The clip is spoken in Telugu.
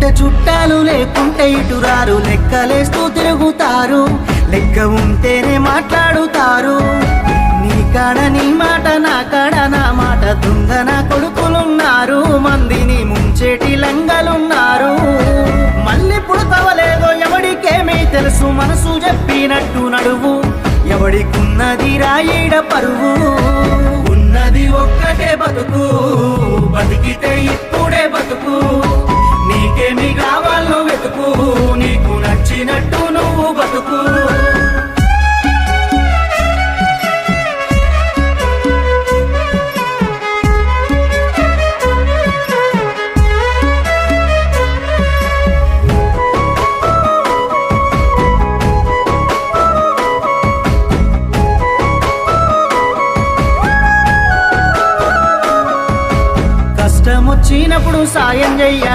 ఉంటే చుట్టాలు లేకుంటే ఇటురారు లెక్కలేస్తూ తిరుగుతారు లెక్క ఉంటేనే మాట్లాడుతారు నీ కాడ నీ మాట నా కాడ నా మాట దొంగ నా కొడుకులున్నారు మందిని ముంచేటి లంగలున్నారు మళ్ళీ పుడతవలేదో ఎవడికేమీ తెలుసు మనసు చెప్పినట్టు నడువు ఎవడికున్నది రాయిడ పరువు ఉన్నది ఒక్కటే బతుకు బతికితే ఇప్పుడే బతుకు నీకేమి కావాలో వెతుకు నీకు నచ్చినట్టు నువ్వు బతుకు కష్టమొచ్చినప్పుడు సాయం చెయ్య